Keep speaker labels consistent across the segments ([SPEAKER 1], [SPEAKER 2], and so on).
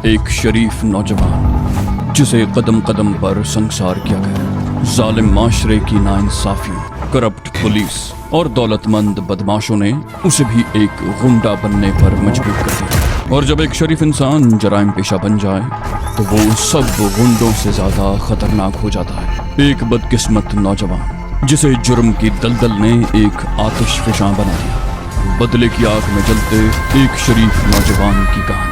[SPEAKER 1] एक शरीफ नौजवान जिसे कदम कदम पर संसार किया गया। जालिम माशरे की नाइंसाफियों, करप्ट पुलिस और दौलतमंद बदमाशों ने उसे भी एक गुंडा बनने पर मजबूर कर दिया। और जब एक शरीफ इंसान जराइम पेशा बन जाए तो वो सब गुंडों से ज्यादा खतरनाक हो जाता है। एक बदकिस्मत नौजवान जिसे जुर्म की दलदल ने एक आतिशफशां बना दिया। बदले की आग में जलते एक शरीफ नौजवान की कहानी।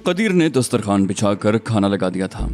[SPEAKER 1] कदीर ने दस्तरखान बिछाकर खाना लगा दिया था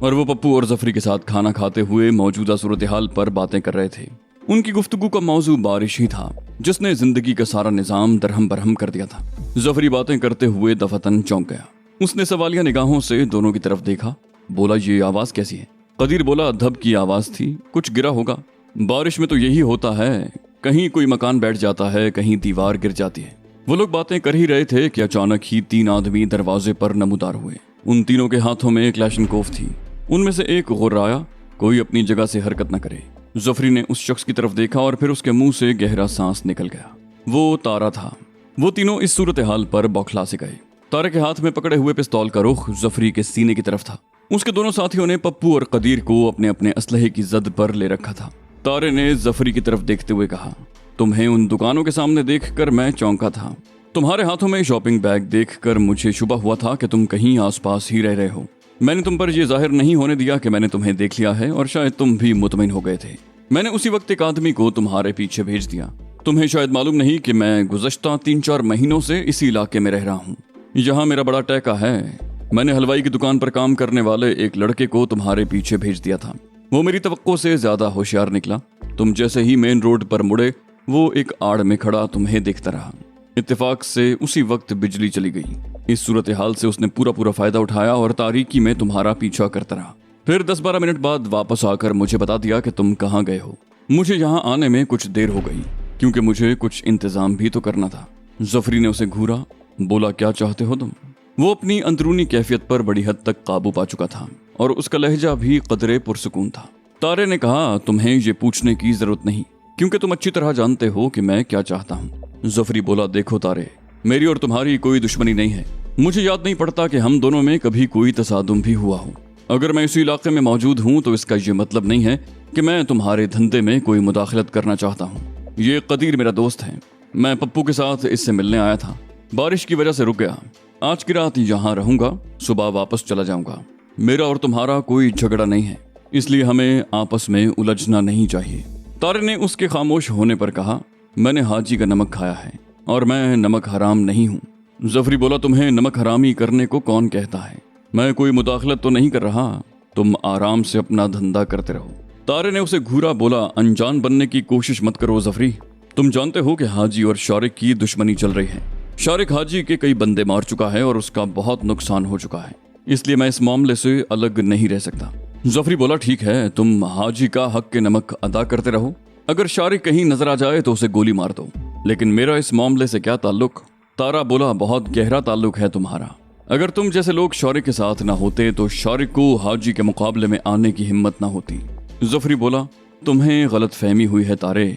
[SPEAKER 1] और वो पप्पू और जफरी के साथ खाना खाते हुए मौजूदा सूरत हाल पर बातें कर रहे थे। उनकी गुफ्तगू का मौजू बारिश ही था जिसने जिंदगी का सारा निजाम दरहम बरहम कर दिया था। जफरी बातें करते हुए दफातन चौंक गया। उसने सवालिया निगाहों से दोनों की तरफ देखा। बोला, ये आवाज कैसी है? कदीर बोला, धब की आवाज थी, कुछ गिरा होगा। बारिश में तो यही होता है, कहीं कोई मकान बैठ जाता है, कहीं दीवार गिर जाती है। वो लोग बातें कर ही रहे थे कि अचानक ही 3 आदमी दरवाजे पर नमूदार हुए। उन तीनों के हाथों में क्लैशनकोफ थी। उनमें से एक गुर्राया, कोई अपनी जगह से हरकत न करे। जफरी ने उस शख्स की तरफ देखा और फिर उसके मुंह से गहरा सांस निकल गया। वो तारा था। वो तीनों इस सूरत हाल पर बौखला से गए। तारे के हाथ में पकड़े हुए पिस्तौल का रुख जफरी के सीने की तरफ था। उसके दोनों साथियों ने पप्पू और कदीर को अपने अपने असलहे की जद पर ले रखा था। तारे ने जफरी की तरफ देखते हुए कहा, तुम्हें उन दुकानों के सामने देखकर मैं चौंका था। तुम्हारे हाथों में शॉपिंग बैग देखकर मुझे शुबा हुआ था कि तुम कहीं आसपास ही रह रहे हो। मैंने तुम पर यह जाहिर नहीं होने दिया कि मैंने तुम्हें देख लिया है और शायद तुम भी मुतमिन हो गए थे। मैंने उसी वक्त एक आदमी को तुम्हारे पीछे भेज दिया। तुम्हें शायद मालूम नहीं कि मैं गुज़श्ता 3-4 महीनों से इसी इलाके में रह रहा हूँ। यहाँ मेरा बड़ा टैका है। मैंने हलवाई की दुकान पर काम करने वाले एक लड़के को तुम्हारे पीछे भेज दिया था। वो मेरी तवक्को से ज्यादा होशियार निकला। तुम जैसे ही मेन रोड पर मुड़े वो एक आड़ में खड़ा तुम्हें देखता रहा। इत्तेफाक से उसी वक्त बिजली चली गई। इस सूरत हाल से उसने पूरा फायदा उठाया और तारीकी में तुम्हारा पीछा करता रहा। फिर 10-12 मिनट बाद वापस आकर मुझे बता दिया कि तुम कहाँ गए हो। मुझे यहाँ आने में कुछ देर हो गई क्योंकि मुझे कुछ इंतजाम भी तो करना था। जफरी ने उसे घूरा। बोला, क्या चाहते हो तुम? वो अपनी अंदरूनी कैफियत पर बड़ी हद तक काबू पा चुका था और उसका लहजा भी कदरे पुरसुकून था। तारे ने कहा, तुम्हें ये पूछने की जरूरत नहीं क्योंकि तुम अच्छी तरह जानते हो कि मैं क्या चाहता हूँ। जफरी बोला, देखो तारे, मेरी और तुम्हारी कोई दुश्मनी नहीं है। मुझे याद नहीं पड़ता कि हम दोनों में कभी कोई तसादुम भी हुआ हो। अगर मैं इसी इलाके में मौजूद हूँ तो इसका ये मतलब नहीं है कि मैं तुम्हारे धंधे में कोई मुदाखलत करना चाहता हूँ। ये कदीर मेरा दोस्त है। मैं पप्पू के साथ इससे मिलने आया था। बारिश की वजह से रुक गया। आज की रात यहाँ रहूंगा, सुबह वापस चला जाऊंगा। मेरा और तुम्हारा कोई झगड़ा नहीं है, इसलिए हमें आपस में उलझना नहीं चाहिए। तारे ने उसके खामोश होने पर कहा, मैंने हाजी का नमक खाया है और मैं नमक हराम नहीं हूँ। जफरी बोला, तुम्हें नमक हरामी करने को कौन कहता है? मैं कोई मुदाखलत तो नहीं कर रहा। तुम आराम से अपना धंधा करते रहो। तारे ने उसे घूरा। बोला, अनजान बनने की कोशिश मत करो जफरी। तुम जानते हो कि हाजी और शारिक की दुश्मनी चल रही है। शारिक हाजी के कई बंदे मार चुका है और उसका बहुत नुकसान हो चुका है, इसलिए मैं इस मामले से अलग नहीं रह सकता। जफरी बोला, ठीक है, तुम हाजी का हक के नमक अदा करते रहो। अगर शारिक कहीं नजर आ जाए तो उसे गोली मार दो, लेकिन मेरा इस मामले से क्या ताल्लुक? तारा बोला, बहुत गहरा ताल्लुक है तुम्हारा। अगर तुम जैसे लोग शारिक के साथ ना होते तो शारिक को हाजी के मुकाबले में आने की हिम्मत ना होती। जफरी बोला, तुम्हें गलत फहमी हुई है तारे।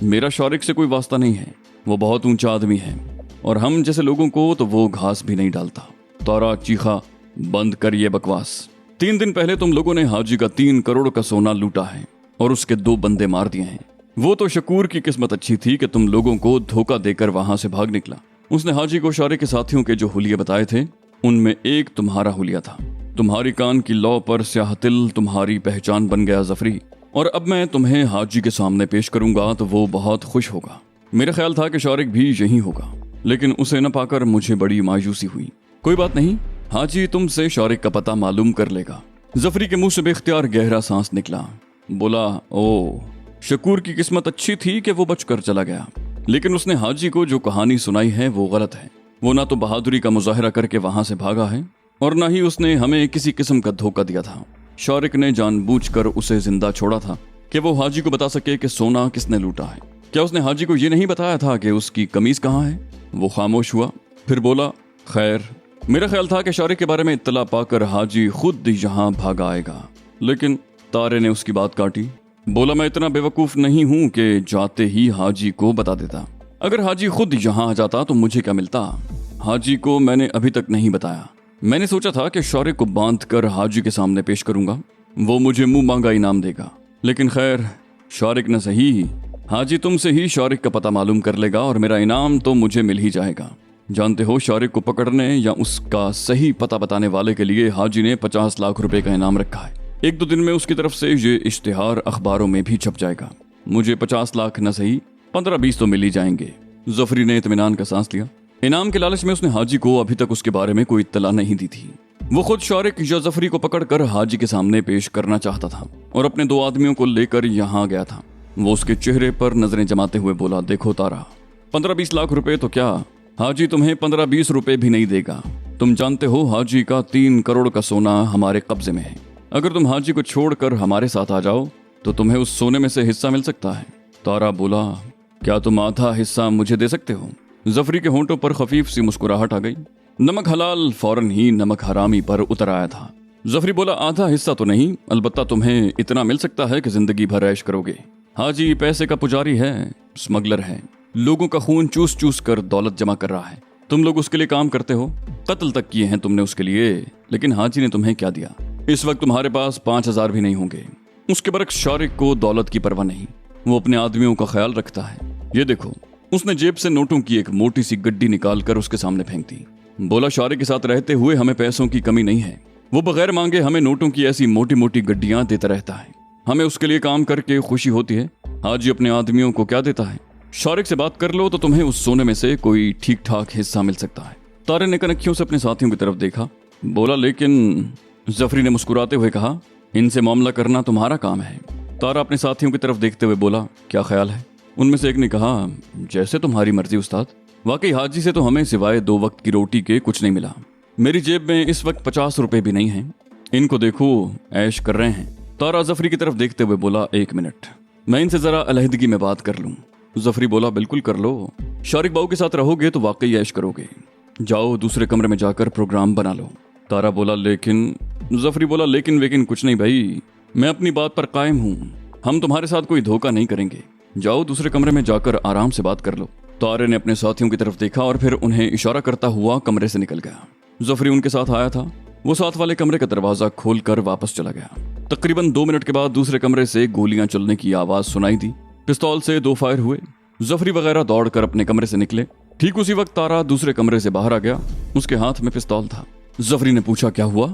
[SPEAKER 1] मेरा शारिक से कोई वास्ता नहीं है। वो बहुत ऊंचा आदमी है और हम जैसे लोगों को तो वो घास भी नहीं डालता। तारा चीखा, बंद कर ये बकवास। 3 दिन पहले तुम लोगों ने हाजी का 3 करोड़ का सोना लूटा है और उसके 2 बंदे मार दिए हैं। वो तो शकूर की किस्मत अच्छी थी कि तुम लोगों को धोखा देकर वहां से भाग निकला। उसने हाजी को शारिक के साथियों के जो हुलिये बताए थे उनमें एक तुम्हारा हुलिया था। तुम्हारी कान की लौ पर स्याह तिल तुम्हारी पहचान बन गया जफरी, और अब मैं तुम्हें हाजी के सामने पेश करूंगा तो वो बहुत खुश होगा। मेरा ख्याल था कि शारिक भी यही होगा, लेकिन उसे न पाकर मुझे बड़ी मायूसी हुई। कोई बात नहीं, हाजी तुमसे शारिक का पता मालूम कर लेगा। जफरी के मुंह से बेख्तियार गहरा सांस निकला। बोला, ओ, शकूर की किस्मत अच्छी थी कि वो बचकर चला गया, लेकिन उसने हाजी को जो कहानी सुनाई है वो गलत है। वो ना तो बहादुरी का मुजाहिरा करके वहां से भागा है और ना ही उसने हमें किसी किस्म का धोखा दिया था। शारिक ने जानबूझकर उसे जिंदा छोड़ा था कि वो हाजी को बता सके कि सोना किसने लूटा है। क्या उसने हाजी को ये नहीं बताया था कि उसकी कमीज कहाँ है? वो खामोश हुआ, फिर बोला, खैर, मेरा ख्याल था कि शारिक के बारे में इत्तला पाकर हाजी खुद यहाँ भागा आएगा, लेकिन तारे ने उसकी बात काटी। बोला मैं इतना बेवकूफ नहीं हूं कि जाते ही हाजी को बता देता। अगर हाजी खुद यहाँ आ जाता तो मुझे क्या मिलता? हाजी को मैंने अभी तक नहीं बताया। मैंने सोचा था कि शारिक को बांध कर हाजी के सामने पेश करूंगा, वो मुझे मुंह मांगा इनाम देगा। लेकिन खैर, शारिक न सही, हाजी तुमसे ही शारिक का पता मालूम कर लेगा और मेरा इनाम तो मुझे मिल ही जाएगा। जानते हो, शारिक को पकड़ने या उसका सही पता बताने वाले के लिए हाजी ने 50 लाख रुपए का इनाम रखा है। 1-2 दिन में उसकी तरफ से ये इश्तिहार अखबारों में भी छप जाएगा। मुझे 50 लाख न सही 15-20 तो मिल ही जाएंगे। जफरी ने इत्मीनान का सांस लिया। इनाम के लालच में उसने हाजी को अभी तक उसके बारे में कोई इत्तला नहीं दी थी। वो खुद शारिक या जफरी को पकड़कर हाजी के सामने पेश करना चाहता था और अपने 2 आदमियों को लेकर यहाँ गया था। वो उसके चेहरे पर नजरें जमाते हुए बोला, देखो तारा, 15-20 लाख रुपए तो क्या, हाजी तुम्हें 15-20 रुपए भी नहीं देगा। तुम जानते हो हाजी का 3 करोड़ का सोना हमारे कब्जे में है। अगर तुम हाजी को छोड़कर हमारे साथ आ जाओ तो तुम्हें उस सोने में से हिस्सा मिल सकता है। तारा बोला, क्या तुम आधा हिस्सा मुझे दे सकते हो? जफरी के होंठों पर खफीफ सी मुस्कुराहट आ गई। नमक हलाल फौरन ही नमक हरामी पर उतर आया था। जफरी बोला, आधा हिस्सा तो नहीं, अलबत्ता तुम्हें इतना मिल सकता है कि जिंदगी भर ऐश करोगे। हाजी पैसे का पुजारी है, स्मगलर है, लोगों का खून चूस चूस कर दौलत जमा कर रहा है। तुम लोग उसके लिए काम करते हो, कत्ल तक किए हैं तुमने उसके लिए, लेकिन हाजी ने तुम्हें क्या दिया? इस वक्त तुम्हारे पास 5,000 भी नहीं होंगे। उसके बरक्स शारिक को दौलत की परवाह नहीं, वो अपने आदमियों का ख्याल रखता है। ये देखो, उसने जेब से नोटों की एक मोटी सी गड्डी निकालकर उसके सामने फेंक दी। बोला, शारिक के साथ रहते हुए हमें पैसों की कमी नहीं है। वो बगैर मांगे हमें नोटों की ऐसी मोटी मोटी गड्डियां देता रहता है। हमें उसके लिए काम करके खुशी होती है। हाजी अपने आदमियों को क्या देता है? शारिक से बात कर लो तो तुम्हें उस सोने में से कोई ठीक ठाक हिस्सा मिल सकता है। तारे ने कनखियों से अपने साथियों की तरफ देखा। बोला, लेकिन जफरी ने मुस्कुराते हुए कहा, इनसे मामला करना तुम्हारा काम है। तारा अपने साथियों की तरफ देखते हुए बोला, क्या ख्याल है? उनमें से एक ने कहा, जैसे तुम्हारी मर्जी उस्ताद। वाकई हाजी से तो हमें सिवाय 2 वक्त की रोटी के कुछ नहीं मिला। मेरी जेब में इस वक्त 50 रुपए भी नहीं हैं। इनको देखो, ऐश कर रहे हैं। तारा जफरी की तरफ देखते हुए बोला, 1 मिनट, मैं इनसे जरा अलहदगी में बात कर लूं। जफरी बोला, बिल्कुल कर लो। शारिक बाबू के साथ रहोगे तो वाकई ऐश करोगे। जाओ दूसरे कमरे में जाकर प्रोग्राम बना लो। तारा बोला, लेकिन। जफरी बोला, लेकिन वेकिन कुछ नहीं भाई, मैं अपनी बात पर कायम हूँ। हम तुम्हारे साथ कोई धोखा नहीं करेंगे। जाओ दूसरे कमरे में जाकर आराम से बात कर लो। तारे ने अपने साथियों की तरफ देखा और फिर उन्हें इशारा करता हुआ कमरे से निकल गया। जफरी उनके साथ आया था। वो साथ वाले कमरे का दरवाजा खोलकर वापस चला गया। तकरीबन 2 मिनट के बाद दूसरे कमरे से गोलियां चलने की आवाज सुनाई दी। पिस्तौल से 2 फायर हुए। जफरी वगैरह दौड़कर अपने कमरे से निकले। ठीक उसी वक्त तारा दूसरे कमरे से बाहर आ गया। उसके हाथ में पिस्तौल था। जफरी ने पूछा, क्या हुआ?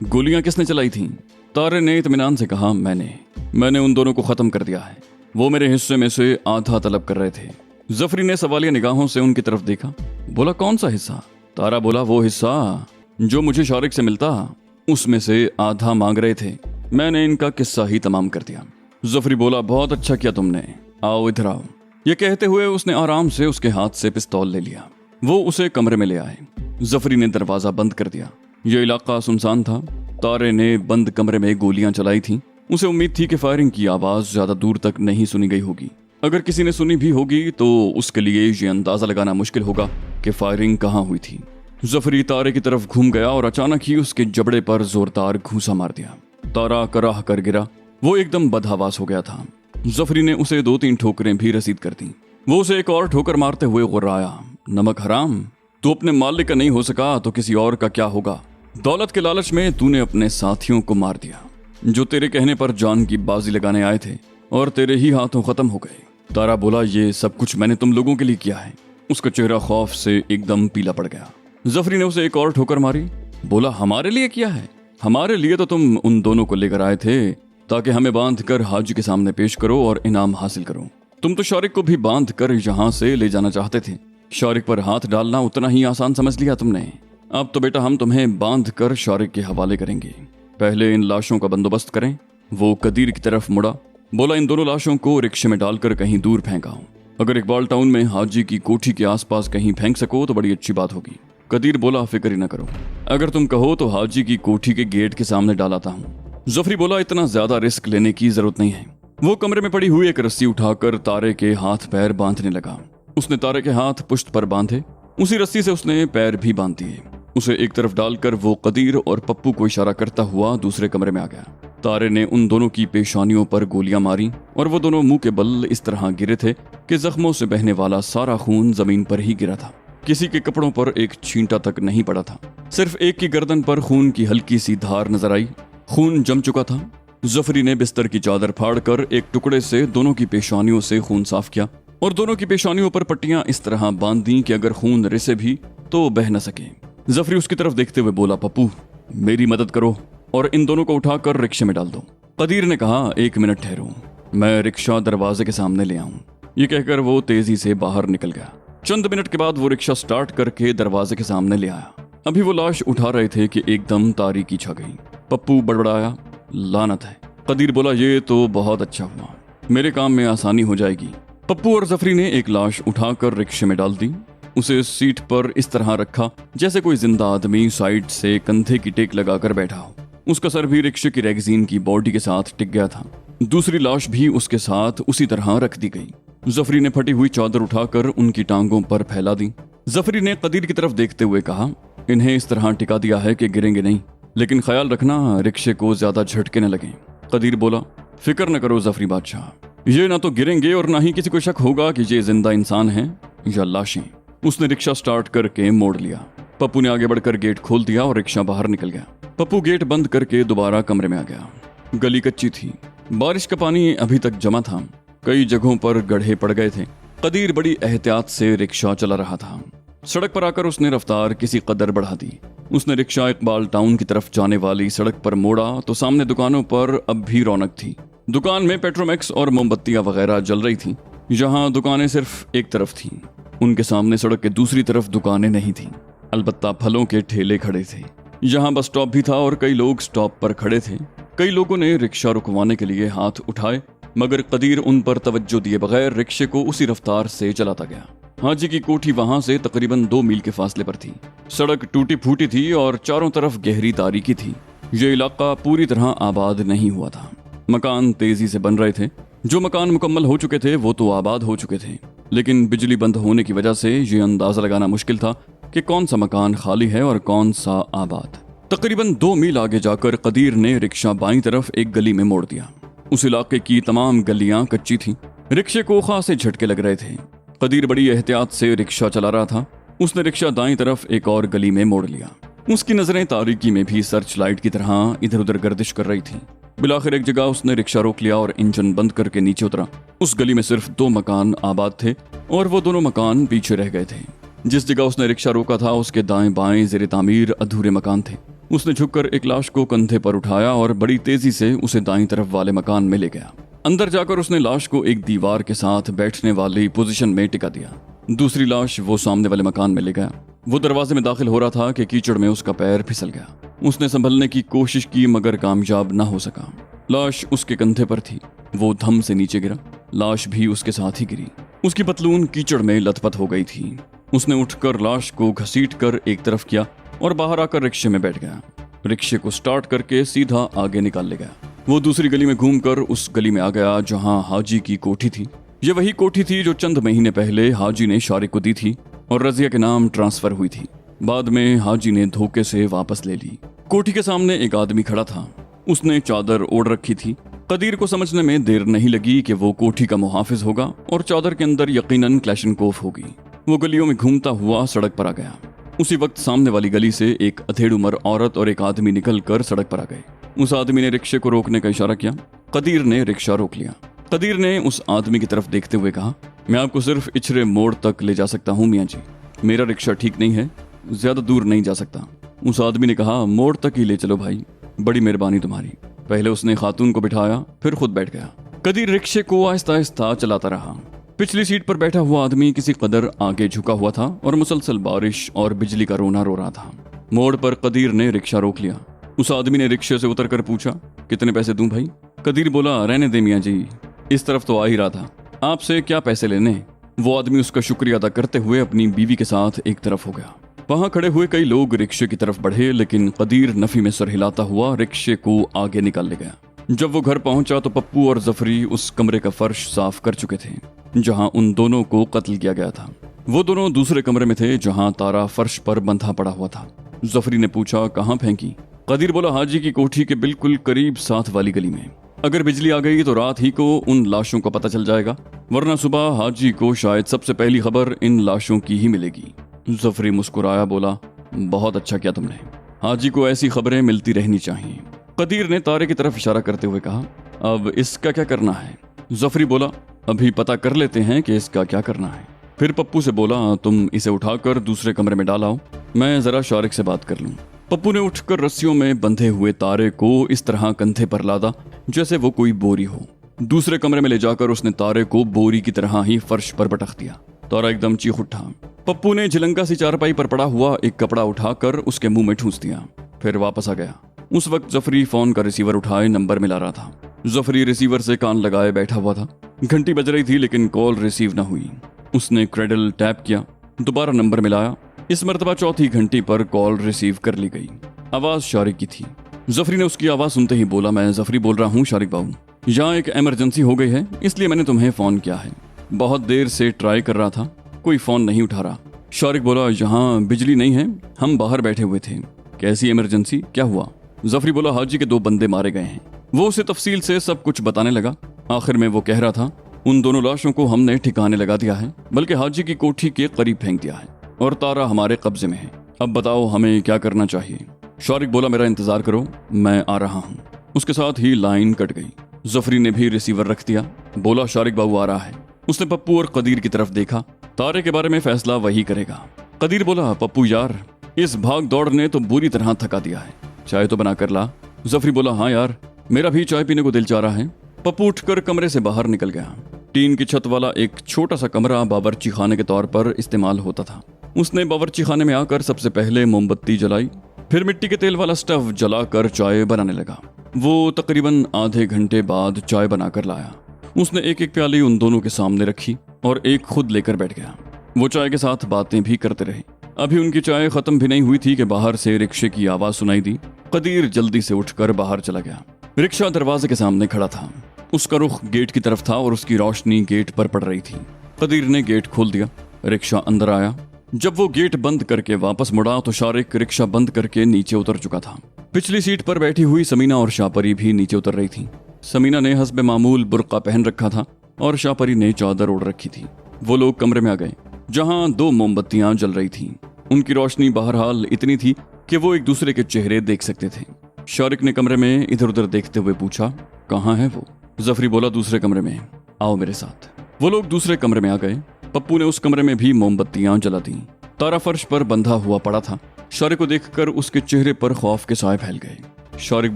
[SPEAKER 1] गोलियां किसने चलाई थीं? तारे ने इत्मीनान से कहा, मैंने उन दोनों को खत्म कर दिया है। वो मेरे हिस्से में से आधा तलब कर रहे थे। जफरी ने सवालिया निगाहों से उनकी तरफ देखा। बोला, कौन सा हिस्सा? तारा बोला, वो हिस्सा जो मुझे शारिक से मिलता, उसमें से आधा मांग रहे थे। मैंने इनका किस्सा ही तमाम कर दिया। जफरी बोला, बहुत अच्छा किया तुमने, आओ इधर आओ। ये कहते हुए उसने आराम से उसके हाथ से पिस्तौल ले लिया। वो उसे कमरे में ले आए। जफरी ने दरवाजा बंद कर दिया। यह इलाका सुनसान था। तारे ने बंद कमरे में गोलियां चलाई थीं। उसे उम्मीद थी कि फायरिंग की आवाज ज्यादा दूर तक नहीं सुनी गई होगी। अगर किसी ने सुनी भी होगी तो उसके लिए ये अंदाजा लगाना मुश्किल होगा कि फायरिंग कहाँ हुई थी। जफरी तारे की तरफ घूम गया और अचानक ही उसके जबड़े पर जोरदार घूंसा मार दिया। तारा कराह कर गिरा। वो एकदम बदहवास हो गया था। जफरी ने उसे 2-3 ठोकरें भी रसीद कर दी। वो उसे एक और ठोकर मारते हुए गुर्राया, नमक हराम, तू अपने मालिक का नहीं हो सका तो किसी और का क्या होगा? दौलत के लालच में तूने अपने साथियों को मार दिया जो तेरे कहने पर जान की बाजी लगाने आए थे और तेरे ही हाथों खत्म हो गए। तारा बोला, ये सब कुछ मैंने तुम लोगों के लिए किया है। उसका चेहरा खौफ से एकदम पीला पड़ गया। जफरी ने उसे एक और ठोकर मारी। बोला, हमारे लिए किया है? हमारे लिए तो तुम उन दोनों को लेकर आए थे ताकि हमें बांध कर हाजी के सामने पेश करो और इनाम हासिल करो। तुम तो शारिक को भी बांध कर यहाँ से ले जाना चाहते थे। शारिक पर हाथ डालना उतना ही आसान समझ लिया तुमने। अब तो बेटा हम तुम्हें बांध कर शारिक के हवाले करेंगे। पहले इन लाशों का बंदोबस्त करें। वो कदीर की तरफ मुड़ा। बोला, इन दोनों लाशों को रिक्शे में डालकर कहीं दूर फेंकाओ। अगर इकबाल टाउन में हाजी की कोठी के आसपास कहीं फेंक सको तो बड़ी अच्छी बात होगी। कदीर बोला, फिक्र ही न करो, अगर तुम कहो तो हाजी की कोठी के गेट के सामने डालाता हूँ। जफरी बोला, इतना ज्यादा रिस्क लेने की जरूरत नहीं है। वो कमरे में पड़ी हुई एक रस्सी उठाकर तारे के हाथ पैर बांधने लगा। उसने तारे के हाथ पुश्त पर बांधे। उसी रस्सी से उसने पैर भी बांध दिए। उसे एक तरफ डालकर वो कदीर और पप्पू को इशारा करता हुआ दूसरे कमरे में आ गया। तारे ने उन दोनों की पेशानियों पर गोलियां मारी और वो दोनों मुंह के बल इस तरह गिरे थे कि जख्मों से बहने वाला सारा खून जमीन पर ही गिरा था। किसी के कपड़ों पर एक छींटा तक नहीं पड़ा था। सिर्फ एक की गर्दन पर खून की हल्की सी धार नजर आई। खून जम चुका था। जफरी ने बिस्तर की चादर फाड़कर एक टुकड़े से दोनों की पेशानियों से खून साफ किया और दोनों की पेशानियों पर पट्टियां इस तरह बांध दी कि अगर खून रिसे भी तो बह न सके। जफरी उसकी तरफ देखते हुए बोला, पप्पू मेरी मदद करो और इन दोनों को उठाकर रिक्शे में डाल दो। कदीर ने कहा, 1 मिनट ठहरो, मैं रिक्शा दरवाजे के सामने ले आऊं। ये कहकर वो तेजी से बाहर निकल गया। चंद मिनट के बाद वो रिक्शा स्टार्ट करके दरवाजे के सामने ले आया। अभी वो लाश उठा रहे थे कि एकदम तारीकी छा गई। पप्पू बड़बड़ाया, लानत है। कदीर बोला, ये तो बहुत अच्छा हुआ, मेरे काम में आसानी हो जाएगी। पप्पू और जफरी ने एक लाश उठाकर रिक्शे में डाल दी। उसे सीट पर इस तरह रखा जैसे कोई जिंदा आदमी साइड से कंधे की टेक लगाकर बैठा हो। उसका सर भी रिक्शे की रैगजीन की बॉडी के साथ टिक गया था। दूसरी लाश भी उसके साथ उसी तरह रख दी गई। जफरी ने फटी हुई चादर उठाकर उनकी टांगों पर फैला दी। जफरी ने कदीर की तरफ देखते हुए कहा, इन्हें इस तरह टिका दिया है कि गिरेंगे नहीं, लेकिन ख्याल रखना रिक्शे को ज्यादा झटके न लगे। कदीर बोला, फिक्र न करो जफरी बादशाह, ये ना तो गिरेंगे और ना ही किसी को शक होगा कि ये जिंदा इंसान हैं या लाशें। उसने रिक्शा स्टार्ट करके मोड़ लिया। पप्पू ने आगे बढ़कर गेट खोल दिया और रिक्शा बाहर निकल गया। पप्पू गेट बंद करके दोबारा कमरे में आ गया। गली कच्ची थी, बारिश का पानी अभी तक जमा था, कई जगहों पर गड्ढे पड़ गए थे। कदीर बड़ी एहतियात से रिक्शा चला रहा था। सड़क पर आकर उसने रफ्तार किसी कदर बढ़ा दी। उसने रिक्शा इकबाल टाउन की तरफ जाने वाली सड़क पर मोड़ा तो सामने दुकानों पर अब भी रौनक थी। दुकान में पेट्रोमैक्स और मोमबत्तियां वगैरह जल रही थी। यहाँ दुकानें सिर्फ एक तरफ थीं। उनके सामने सड़क के दूसरी तरफ दुकानें नहीं थीं, अलबत्ता फलों के ठेले खड़े थे। यहाँ बस स्टॉप भी था और कई लोग स्टॉप पर खड़े थे। कई लोगों ने रिक्शा रुकवाने के लिए हाथ उठाए, मगर कदीर उन पर तवज्जो दिए बगैर रिक्शे को उसी रफ्तार से चलाता गया। हाजी की कोठी वहां से तकरीबन 2 मील के फासले पर थी। सड़क टूटी फूटी थी और चारों तरफ गहरी तारीकी थी। ये इलाका पूरी तरह आबाद नहीं हुआ था। मकान तेजी से बन रहे थे। जो मकान मुकम्मल हो चुके थे वो तो आबाद हो चुके थे, लेकिन बिजली बंद होने की वजह से ये अंदाजा लगाना मुश्किल था कि कौन सा मकान खाली है और कौन सा आबाद। तकरीबन 2 मील आगे जाकर कदीर ने रिक्शा बाईं तरफ एक गली में मोड़ दिया। उस इलाके की तमाम गलियां कच्ची थीं। रिक्शे को खासे झटके लग रहे थे। कदीर बड़ी एहतियात से रिक्शा चला रहा था। उसने रिक्शा दाईं तरफ एक और गली में मोड़ लिया। उसकी नजरें तारीकी में भी सर्च लाइट की तरह इधर उधर गर्दिश कर रही थी। बिलाखिर एक जगह उसने रिक्शा रोक लिया और इंजन बंद करके नीचे उतरा। उस गली में सिर्फ 2 मकान आबाद थे और वो दोनों मकान पीछे रह गए थे। जिस जगह उसने रिक्शा रोका था उसके दाएं बाएं ज़ेरे तामीर अधूरे मकान थे। उसने झुककर एक लाश को कंधे पर उठाया और बड़ी तेजी से उसे दाईं तरफ वाले मकान में ले गया। अंदर जाकर उसने लाश को एक दीवार के साथ बैठने वाली पोजीशन में टिका दिया। दूसरी लाश वो सामने वाले मकान में ले गया। वो दरवाजे में दाखिल हो रहा था कि कीचड़ में उसका पैर फिसल गया। उसने संभलने की कोशिश की मगर कामयाब न हो सका। लाश उसके कंधे पर थी। वो धम से नीचे गिरा। लाश भी उसके साथ ही गिरी। उसकी पतलून कीचड़ में लथपथ हो गई थी। उसने उठकर लाश को घसीटकर एक तरफ किया और बाहर आकर रिक्शे में बैठ गया। रिक्शे को स्टार्ट करके सीधा आगे निकाल ले गया। वो दूसरी गली में घूमकर उस गली में आ गया जहां हाजी की कोठी थी। ये वही कोठी थी जो चंद महीने पहले हाजी ने शारिक को दी थी और रजिया के नाम ट्रांसफर हुई थी। बाद में हाजी ने धोखे से वापस ले ली। कोठी के सामने एक आदमी खड़ा था। उसने चादर ओढ़ रखी थी। कदीर को समझने में देर नहीं लगी कि वो कोठी का मुहाफिज होगा और चादर के अंदर यकीनन क्लैशनकोफ होगी। वो गलियों में घूमता हुआ सड़क पर आ गया। उसी वक्त सामने वाली गली से एक अधेड़ उम्र औरत और एक आदमी निकलकर सड़क पर आ गए। उस आदमी ने रिक्शे को रोकने का इशारा किया। कदीर ने रिक्शा रोक लिया। कदीर ने उस आदमी की तरफ देखते हुए कहा, मैं आपको सिर्फ इचरे मोड़ तक ले जा सकता हूँ मियाँ जी, मेरा रिक्शा ठीक नहीं है, ज्यादा दूर नहीं जा सकता। उस आदमी ने कहा, मोड़ तक ही ले चलो भाई, बड़ी मेहरबानी तुम्हारी। पहले उसने खातून को बिठाया, फिर खुद बैठ गया। कदीर रिक्शे को आहिस्ता आहिस्ता चलाता रहा। पिछली सीट पर बैठा हुआ आदमी किसी कदर आगे झुका हुआ था और मुसलसल बारिश और बिजली का रोना रो रहा था। मोड़ पर कदीर ने रिक्शा रोक लिया। उस आदमी ने रिक्शे से उतरकर पूछा, कितने पैसे दूं भाई? कदीर बोला, रहने दे मियाँ जी, इस तरफ तो आ ही रहा था, आपसे क्या पैसे लेने। वो आदमी उसका शुक्रिया अदा करते हुए अपनी बीवी के साथ एक तरफ हो गया। वहां खड़े हुए कई लोग रिक्शे की तरफ बढ़े, लेकिन कदीर नफी में सर हिलाता हुआ रिक्शे को आगे निकाल ले गया। जब वो घर पहुंचा तो पप्पू और जफरी उस कमरे का फर्श साफ कर चुके थे जहां उन दोनों को कत्ल किया गया था। वो दोनों दूसरे कमरे में थे जहां तारा फर्श पर बंधा पड़ा हुआ था। जफरी ने पूछा, कहाँ फेंकी? कदीर बोला, हाजी की कोठी के बिल्कुल करीब साथ वाली गली में। अगर बिजली आ गई तो रात ही को उन लाशों का पता चल जाएगा, वरना सुबह हाजी को शायद सबसे पहली खबर इन लाशों की ही मिलेगी। जफरी मुस्कुराया, बोला, बहुत अच्छा किया तुमने, हाजी को ऐसी खबरें मिलती रहनी चाहिए। कदीर ने तारे की तरफ इशारा करते हुए कहा, अब इसका क्या करना है? जफरी बोला, अभी पता कर लेते हैं कि इसका क्या करना है। फिर पप्पू से बोला, तुम इसे उठाकर दूसरे कमरे में डालाओ, मैं जरा शारिक से बात कर लूं। पप्पू ने उठकर रस्सियों में बंधे हुए तारे को इस तरह कंधे पर लादा जैसे वो कोई बोरी हो। दूसरे कमरे में ले जाकर उसने तारे को बोरी की तरह ही फर्श पर पटक दिया। तारा एकदम चीख उठा। पप्पू ने झिलंका सी चारपाई पर पड़ा हुआ एक कपड़ा उठाकर उसके मुंह में ठूंस दिया, फिर वापस आ गया। उस वक्त जफरी फोन का रिसीवर उठाए नंबर मिला रहा था। जफरी रिसीवर से कान लगाए बैठा हुआ था। घंटी बज रही थी लेकिन कॉल रिसीव न हुई। उसने क्रेडल टैप किया, दोबारा नंबर मिलाया। इस मर्तबा चौथी घंटी पर कॉल रिसीव कर ली गई। आवाज शारिक की थी। जफरी ने उसकी आवाज सुनते ही बोला, मैं जफरी बोल रहा हूँ शारिक बाबू, यहाँ एक इमरजेंसी हो गई है, इसलिए मैंने तुम्हें फोन किया है। बहुत देर से ट्राई कर रहा था, कोई फोन नहीं उठा रहा। शारिक बोला, यहाँ बिजली नहीं है, हम बाहर बैठे हुए थे। कैसी इमरजेंसी, क्या हुआ? जफरी बोला, हाजी के 2 बंदे मारे गए हैं। वो उसे तफसील से सब कुछ बताने लगा। आखिर में वो कह रहा था, उन दोनों लाशों को हमने ठिकाने लगा दिया है, बल्कि हाजी की कोठी के करीब फेंक दिया है और तारा हमारे कब्जे में है। अब बताओ हमें क्या करना चाहिए? शारिक बोला, मेरा इंतजार करो, मैं आ रहा हूँ। उसके साथ ही लाइन कट गई। जफरी ने भी रिसीवर रख दिया। बोला, शारिक बाबू आ रहा है। उसने पप्पू और कदीर की तरफ देखा। तारे के बारे में फैसला वही करेगा। कदीर बोला, पप्पू यार, इस भाग दौड़ ने तो बुरी तरह थका दिया है, चाय तो बना कर ला। जफरी बोला, हाँ यार, मेरा भी चाय पीने को दिल चाह रहा है। पप्पू उठकर कमरे से बाहर निकल गया। टीन की छत वाला एक छोटा सा कमरा बावर्ची खाने के तौर पर इस्तेमाल होता था। उसने बावर्ची खाने में आकर सबसे पहले मोमबत्ती जलाई, फिर मिट्टी के तेल वाला स्टव जलाकर चाय बनाने लगा। वो तकरीबन आधे घंटे बाद चाय बनाकर लाया। उसने एक एक प्याली उन दोनों के सामने रखी और एक खुद लेकर बैठ गया। वो चाय के साथ बातें भी करते रहे। अभी उनकी चाय खत्म भी नहीं हुई थी कि बाहर से रिक्शे की आवाज सुनाई दी। कदीर जल्दी से उठकर बाहर चला गया। रिक्शा दरवाजे के सामने खड़ा था। उसका रुख गेट की तरफ था और उसकी रोशनी गेट पर पड़ रही थी। कदीर ने गेट खोल दिया। रिक्शा अंदर आया। जब वो गेट बंद करके वापस मुड़ा तो शारिक रिक्शा बंद करके नीचे उतर चुका था। पिछली सीट पर बैठी हुई समीना और शापरी भी नीचे उतर रही थी। समीना ने हस्बे मामूल बुर्का पहन रखा था और शापरी ने चादर ओढ़ रखी थी। वो लोग कमरे में आ गए जहां 2 मोमबत्तियां जल रही थीं। उनकी रोशनी बहरहाल इतनी थी कि वो एक दूसरे के चेहरे देख सकते थे। शारिक ने कमरे में इधर उधर देखते हुए पूछा, कहाँ है वो? जफरी बोला, दूसरे कमरे में, आओ मेरे साथ। वो लोग दूसरे कमरे में आ गए। पप्पू ने उस कमरे में भी मोमबत्तियां जला दी। तारा फर्श पर बंधा हुआ पड़ा था। शारिक को देखकर उसके चेहरे पर खौफ के साए फैल गए। शारिक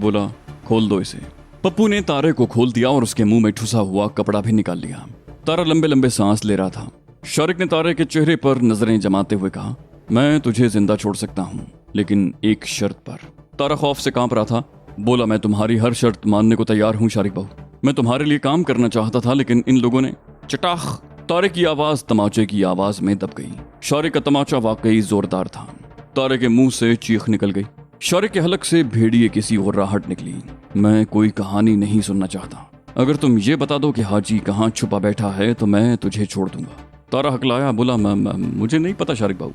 [SPEAKER 1] बोला, खोल दो इसे। पप्पू ने तारे को खोल दिया और उसके मुंह में ठुसा हुआ कपड़ा भी निकाल लिया। तारा लंबे लंबे सांस ले रहा था। शारिक ने तारे के चेहरे पर नजरें जमाते हुए कहा, मैं तुझे जिंदा छोड़ सकता हूँ, लेकिन एक शर्त पर। तारा खौफ से कांप रहा था। बोला, मैं तुम्हारी हर शर्त मानने को तैयार हूँ शारिक बाबू। मैं तुम्हारे लिए काम करना चाहता था, लेकिन इन लोगों ने। चटाख! तारे की आवाज तमाचे की आवाज में दब गई। शारिक का तमाचा वाकई जोरदार था। तारे के मुंह से चीख निकल गई। शारिक के हलक से भेड़िए किसी और राहट निकली। मैं कोई कहानी नहीं सुनना चाहता। अगर तुम ये बता दो कि हाजी कहाँ छुपा बैठा है तो मैं तुझे छोड़ दूंगा। तारा हकलाया, बोला, मुझे नहीं पता शारिक बाबू।